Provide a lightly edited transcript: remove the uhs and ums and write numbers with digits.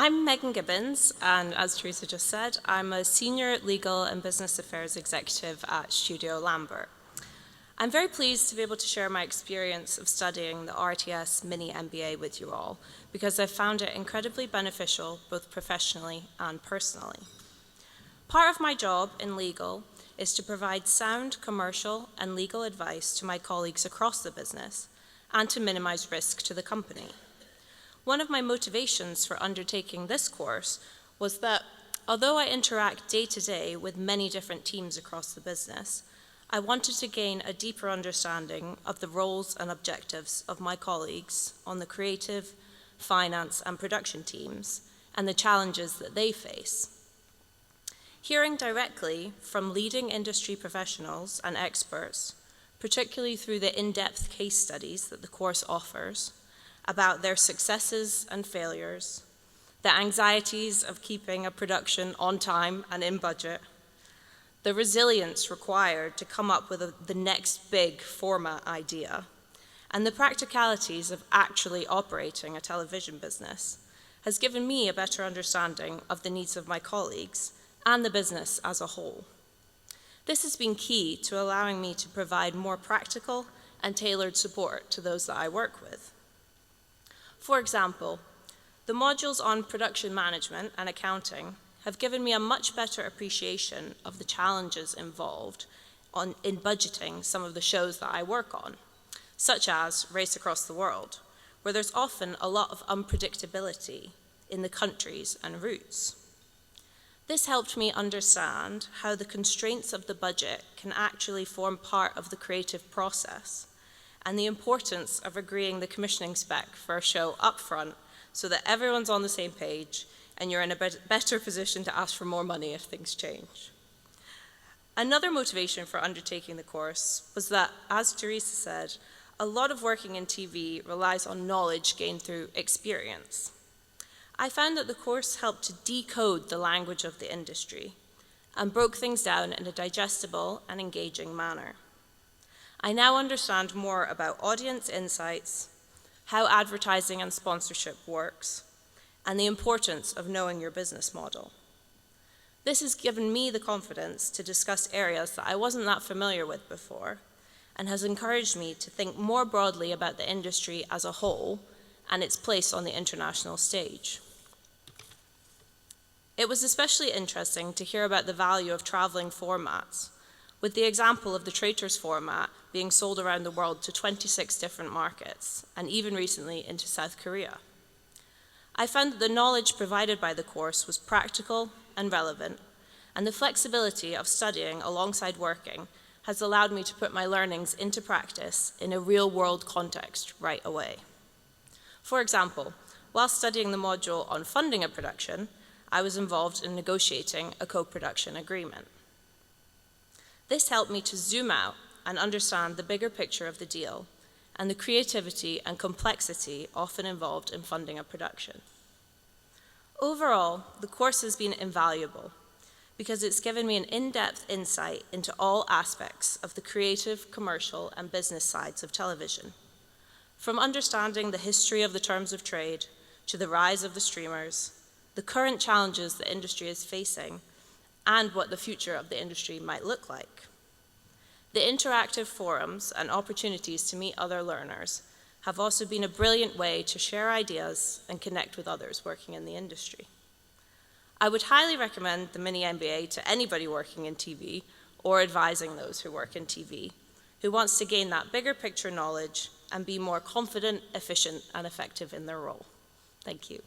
I'm Megan Gibbons, and as Teresa just said, I'm a Senior Legal and Business Affairs Executive at Studio Lambert. I'm very pleased to be able to share my experience of studying the RTS Mini MBA with you all, because I've found it incredibly beneficial both professionally and personally. Part of my job in legal is to provide sound commercial and legal advice to my colleagues across the business and to minimize risk to the company. One of my motivations for undertaking this course was that although I interact day to day with many different teams across the business, I wanted to gain a deeper understanding of the roles and objectives of my colleagues on the creative, finance, and production teams and the challenges that they face. Hearing directly from leading industry professionals and experts, particularly through the in-depth case studies that the course offers, about their successes and failures, the anxieties of keeping a production on time and in budget, the resilience required to come up with the next big format idea, and the practicalities of actually operating a television business, has given me a better understanding of the needs of my colleagues and the business as a whole. This has been key to allowing me to provide more practical and tailored support to those that I work with. For example, the modules on production management and accounting have given me a much better appreciation of the challenges involved in budgeting some of the shows that I work on, such as Race Across the World, where there's often a lot of unpredictability in the countries and routes. This helped me understand how the constraints of the budget can actually form part of the creative process, and the importance of agreeing the commissioning spec for a show up front so that everyone's on the same page and you're in a better position to ask for more money if things change. Another motivation for undertaking the course was that, as Teresa said, a lot of working in TV relies on knowledge gained through experience. I found that the course helped to decode the language of the industry and broke things down in a digestible and engaging manner. I now understand more about audience insights, how advertising and sponsorship works, and the importance of knowing your business model. This has given me the confidence to discuss areas that I wasn't that familiar with before, and has encouraged me to think more broadly about the industry as a whole and its place on the international stage. It was especially interesting to hear about the value of traveling formats, with the example of the Traitors format being sold around the world to 26 different markets, and even recently into South Korea. I found that the knowledge provided by the course was practical and relevant, and the flexibility of studying alongside working has allowed me to put my learnings into practice in a real-world context right away. For example, while studying the module on funding a production, I was involved in negotiating a co-production agreement. This helped me to zoom out and understand the bigger picture of the deal and the creativity and complexity often involved in funding a production. Overall, the course has been invaluable because it's given me an in-depth insight into all aspects of the creative, commercial, and business sides of television. From understanding the history of the terms of trade to the rise of the streamers, the current challenges the industry is facing, and what the future of the industry might look like. The interactive forums and opportunities to meet other learners have also been a brilliant way to share ideas and connect with others working in the industry. I would highly recommend the Mini MBA to anybody working in TV or advising those who work in TV who wants to gain that bigger picture knowledge and be more confident, efficient, and effective in their role. Thank you.